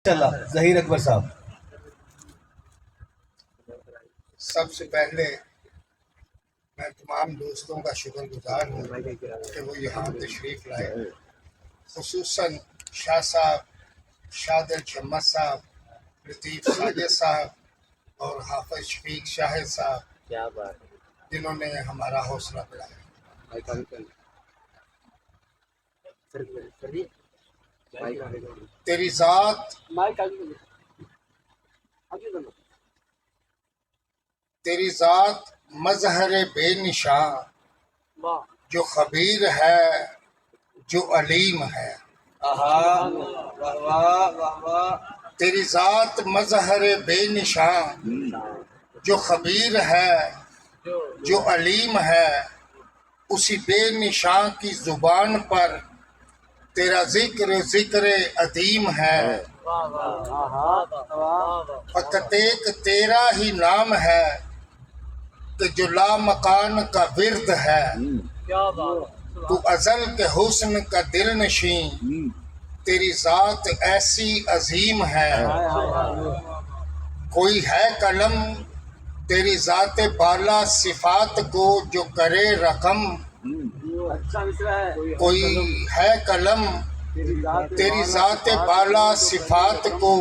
ظہیر اکبر صاحب۔ سب سے پہلے میں تمام دوستوں کا شکر گزار ہوں کہ وہ یہاں تشریف لائے، خصوصاً شاہ صاحب، شادر جمت صاحب، لطیف ساجد صاحب اور حافظ شفیق شاہد صاحب، جنہوں نے ہمارا حوصلہ بڑھایا۔ تیری ذات تیری ذات مظہر بے نشاں، جو خبیر ہے جو علیم ہے۔ تیری ذات مظہر بے نشاں، جو خبیر ہے جو علیم ہے، اسی بے نشاں کی زبان پر تیرا ذکر ذکر عظیم ہے۔ فقط ایک تیرا ہی نام ہے کہ جو لامکان کا ورد ہے۔ تو ازل کے حسن کا دل نشیں، تیری ذات ایسی عظیم ہے۔ کوئی ہے قلم تیری ذات بالا صفات کو جو کرے رقم، کوئی ہے قلم تیری ذات بالا صفات کو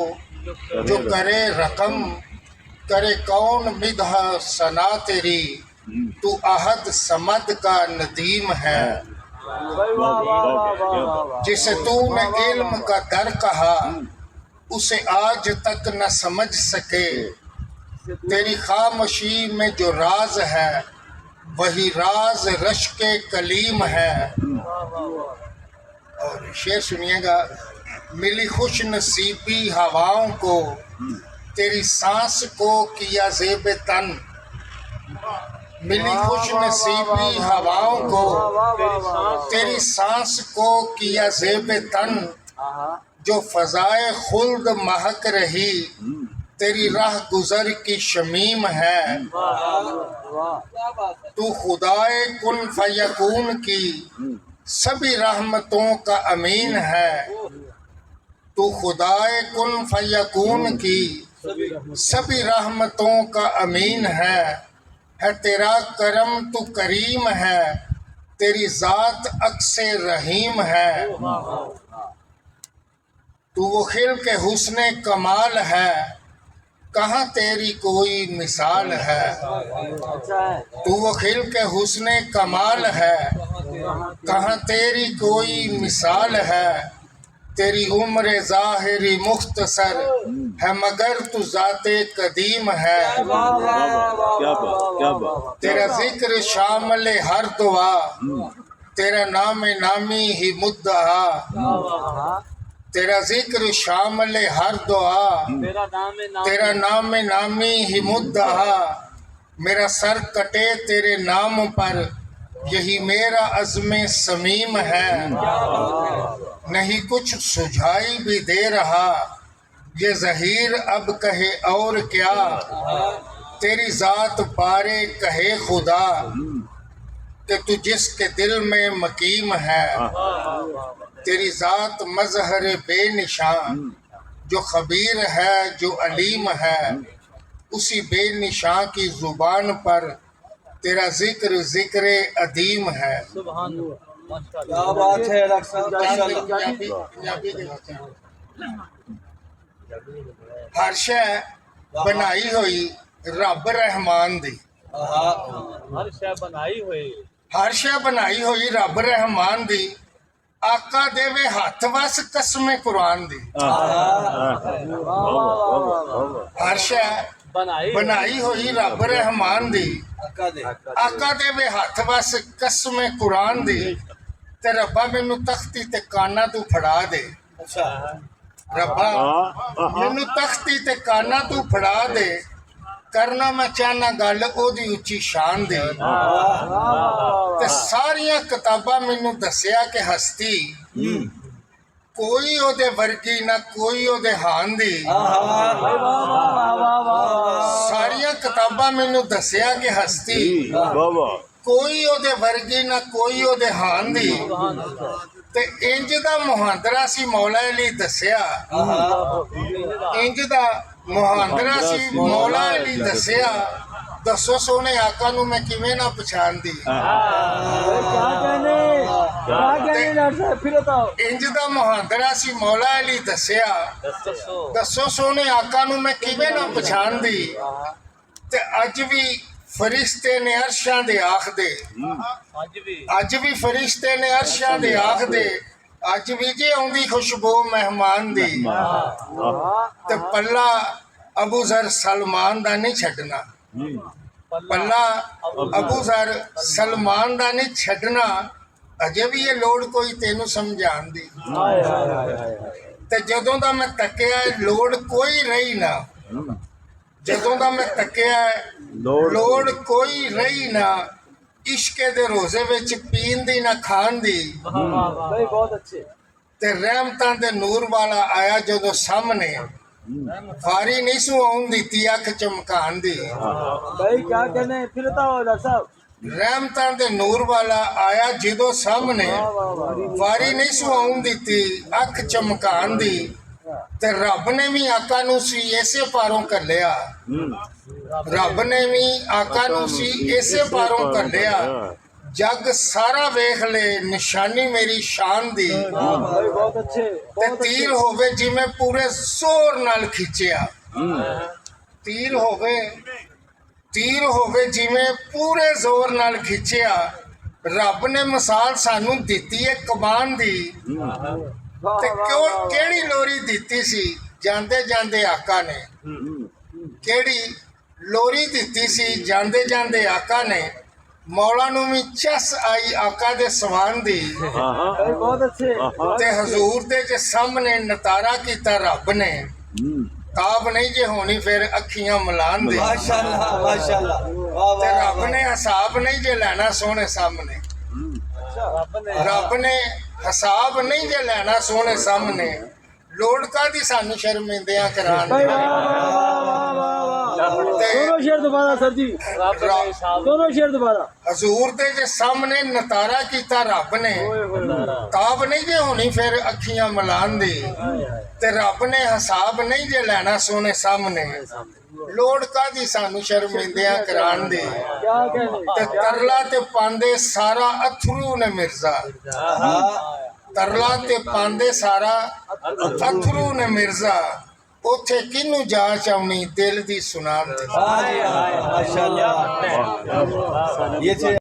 جو کرے رقم، کرے کون مدح ثنا تیری، تو احد صمد کا ندیم ہے۔ جسے تو نے علم کا در کہا، اسے آج تک نہ سمجھ سکے، تیری خاموشی میں جو راز ہے، وہی راز رشک کلیم ہے۔ اور شعر سنیے گا۔ ملی خوش نصیبی ہواؤں کو، تیری سانس کو کیا زیب تن، ملی خوش نصیبی ہواؤں کو، تیری سانس کو کیا زیب تن، جو فضائے خلد مہک رہی، تیری راہ گزر کی شمیم ہے۔ تو خدائے کن فیکون کی سبھی رحمتوں کا امین ہے۔ تو خدائے کن فیکون کی سبھی رحمتوں کا امین ہے۔ تیرا کرم تو کریم ہے، تیری ذات عکس رحیم ہے۔ تو وہ خلق حسن کمال ہے، کہاں تیری کوئی مثال ہے۔ تو وہ خلق حسن کمال ہے، کہاں تیری کوئی مثال ہے۔ تیری عمر ظاہری مختصر ہے، مگر تو ذات قدیم ہے۔ تیرا ذکر شامل ہر دعا، تیرا نام نامی ہی مدعا، تیرا ذکر شامل ہر دعا، تیرا نام نامی ہی مدعا۔ میرا سر کٹے تیرے نام پر، یہی میرا عزم صمیم ہے۔ نہیں کچھ سجھائی بھی دے رہا یہ ظہیر، اب کہے اور کیا، تیری ذات بارے کہے خدا، کہ تو جس کے دل میں مقیم ہے۔ تیری ذات مظہر بے نشاں، جو خبیر ہے جو علیم ہے، اسی بے نشاں کی زبان پر تیرا ذکر ذکر عظیم ہے۔ کیا بات ہے ڈاکٹر صاحب۔ ہر شے بنائی ہوئی رب رحمان دی، ہر شے بنائی ہوئی رب رحمان دی، آقا دے وے ہاتھ وس قسم قرآن دی۔ ہر شے بنائی ہوئی رب رحمان دی، آقا دے وے ہاتھ وس قسم قرآن دی، تے ربا مینوں تختی تے کانا تو پھڑا دے، ربا مینوں تختی تے کانا تو پھڑا دے، کرنا میں چاہنا گل او دی اچھی شان دی۔ تے ساریاں کتاباں مینوں دسیا کہ ہستی کوئی او دے ورگی نہ کوئی او دے ہان دی۔ ساریاں کتاباں مینوں دسیا کہ ہستی ਕੋਈ ਉਹਦੇ ਵਰਗੀ ਨਾ ਕੋਈ ਉਹਦੇ ਹਾਨ ਦੀ ਤੇ ਇੰਜ ਦਾ ਮੁਹਾਂਦਰਾ ਸੀ ਮੌਲਾ ਅਲੀ ਦੱਸਿਆ ਇੰਜ ਦਾ ਮੁਹਾਂਦਰਾ ਸੀ ਮੌਲਾ ਅਲੀ ਦੱਸਿਆ ਦੱਸੋ ਸੋਹਣੇ ਆਕਾ ਨੂੰ ਮੈਂ ਕਿਵੇਂ ਨਾ ਪਛਾਣਦੀ क्या कहने डॉक्टर साहब फिर बताओ ਇੰਜ ਦਾ ਮੁਹਾਂਦਰਾ ਸੀ ਮੌਲਾ ਅਲੀ ਦੱਸਿਆ ਦੱਸੋ ਸੋਹਣੇ ਆਕਾ ਨੂੰ ਮੈਂ ਕਿਵੇਂ ਨਾ ਪਛਾਣਦੀ ਤੇ ਅੱਜ ਵੀ ਫਰਿਸ਼ਤੇ ਨੇ ਅਰਸ਼ਾਂ ਦੇ ਆਖਦੇ ਅੱਜ ਵੀ ਫਰਿਸ਼ਤੇ ਨੇ ਅਰਸ਼ਾਂ ਦੇ ਆਖਦੇ ਅੱਜ ਵੀ ਜੇ ਆਉਂਦੀ ਖੁਸ਼ਬੂ ਮਹਿਮਾਨ ਦੀ ਤੇ ਪੱਲਾ ਅਬੂ ਜ਼ਰ ਸਲਮਾਨ ਦਾ ਨਹੀਂ ਛੱਡਣਾ ਪੱਲਾ ਅਬੂ ਜ਼ਰ ਸਲਮਾਨ ਦਾ ਨਹੀਂ ਛੱਡਣਾ ਅਜੇ ਵੀ ਇਹ ਲੋੜ ਕੋਈ ਤੈਨੂੰ ਸਮਝਾਉਣ ਦੀ ਤੇ ਜਦੋਂ ਦਾ ਮੈਂ ਤੱਕਿਆ ਲੋੜ ਕੋਈ ਰਹੀ ਨਾ ਜਦੋਂ ਦਾ ਮੈਂ ਤੱਕਿਆ ਲੋੜ ਕੋਈ ਰਹੀ ਨਾ ਇਸ਼ਕੇ ਦੇ ਰੋਜ਼ੇ ਵਿੱਚ ਪੀਣ ਦੀ ਨਾ ਖਾਣ ਦੀ भाई बहुत अच्छे ਤੇ ਰਹਿਮਤਾਂ ਦੇ ਨੂਰ ਵਾਲਾ ਆਇਆ ਜਦੋਂ ਸਾਹਮਣੇ ਫਾਰੀ ਨਹੀਂ ਸੂ ਆਉਣ ਦਿੱਤੀ ਅੱਖ ਚਮਕਾਉਣ ਦੀ भाई क्या कहने फिर बताओ डॉक्टर साहब ਰਹਿਮਤਾਂ ਦੇ ਨੂਰ ਵਾਲਾ ਆਇਆ ਜਦੋਂ ਸਾਹਮਣੇ ਵਾਰੀ ਨਹੀਂ ਸੂ ਆਉਣ ਦਿੱਤੀ ਅੱਖ ਚਮਕਾਉਣ ਦੀ ਤੇ ਰੱਬ ਨੇ ਵੀ ਆਕਾ ਨੂੰ ਸੀ ਇਸੇ ਪਾਰੋਂ ਕੱਲਿਆ ਰੱਬ ਨੇ ਵੀ ਆਕਾ ਨੂੰ ਸੀ ਇਸੇ ਪਾਰੋਂ ਕੱਲਿਆ ਜੱਗ ਸਾਰਾ ਵੇਖ ਲੈ ਨਿਸ਼ਾਨੀ ਮੇਰੀ ਸ਼ਾਨ ਦੀ भाई बहुत अच्छे ਤੇ ਤੀਰ ਹੋਵੇ ਜਿਵੇਂ ਪੂਰੇ ਜ਼ੋਰ ਨਾਲ ਖਿੱਚਿਆ ਤੀਰ ਹੋਵੇ ਜਿਵੇਂ ਪੂਰੇ ਜ਼ੋਰ ਨਾਲ ਖਿੱਚਿਆ ਰੱਬ ਨੇ ਮਿਸਾਲ ਸਾਨੂੰ ਦਿੱਤੀ ਹੈ ਕਮਾਨ ਦੀ ਤੇ ਕਿਉਂ ਕਿਹੜੀ ਲੋਰੀ ਦਿੱਤੀ ਸੀ ਜਾਂਦੇ ਜਾਂਦੇ ਆਕਾ ਨੇ ਕਿਹੜੀ ਲੋਰੀ ਦਿੱਤੀ ਸੀ ਜਾਂਦੇ ਜਾਂਦੇ ਆਕਾ ਨੇ ਮੌਲਾ ਨੂੰ ਵੀ ਚਸ ਆਈ ਆਕਾ ਦੇ ਸਵਾਨ ਦੀ भाई बहुत अच्छे ਤੇ ਹਜ਼ੂਰ ਦੇ ਜੇ ਸਾਹਮਣੇ ਨਤਾਰਾ ਕੀਤਾ ਰੱਬ ਨੇ ਤਾਬ ਨਹੀਂ ਜੇ ਹੋਣੀ ਫਿਰ ਅੱਖੀਆਂ ਮਿਲਾਨ ਦੀ माशाल्लाह माशाल्लाह वाह ਤੇ वाह ਰੱਬ ਨੇ ਹਿਸਾਬ ਨਹੀਂ ਜੇ ਲੈਣਾ ਸੋਹਣੇ ਸਾਹਮਣੇ ਰੱਬ ਨੇ ਹਿਸਾਬ ਨਹੀਂ ਜੇ ਲੈਣਾ ਸੋਹਣੇ ਸਾਹਮਣੇ ਲੋੜ ਕਾਦੀ ਸਾਨੂੰ ਸ਼ਰਮਿੰਦਿਆਂ ਕਰਾਉਣ भाई ਦੀ ਤੇ दोनों शेर दोबारा सर जी दोनों शेर दोबारा ਹਜ਼ੂਰ ਦੇ ਜੇ ਸਾਹਮਣੇ ਨਤਾਰਾ ਕੀਤਾ ਰੱਬ ਨੇ ਤਾਬ ਨਹੀਂ ਜੇ ਹੋਣੀ ਫਿਰ ਅੱਖੀਆਂ ਮਿਲਾਨ ਦੀ ਤੇ ਰੱਬ ਨੇ ਹਿਸਾਬ ਨਹੀਂ ਜੇ ਲੈਣਾ ਸੋਹਣੇ ਸਾਹਮਣੇ ਲੋੜ ਕਾਦੀ ਸਾਨੂੰ ਸ਼ਰਮਿੰਦਿਆਂ ਕਰਾਉਣ ਦੀ क्या कहने ਤੇ ਤਰਲਾ ਤੇ ਪਾਉਂਦੇ ਸਾਰਾ ਅਥਰੂ ਨੇ ਮਿਰਜ਼ਾ ਤਰਲਾ ਤੇ ਪਾਉਂਦੇ ਸਾਰਾ ਅਥਰੂ ਨੇ ਮਿਰਜ਼ਾ ਉੱਥੇ ਕਿਹਨੂੰ ਜਾ ਚਾਉਣੀ ਦਿਲ ਦੀ ਸੁਣਾਉਣ ਦੀ माशाल्लाह ये थे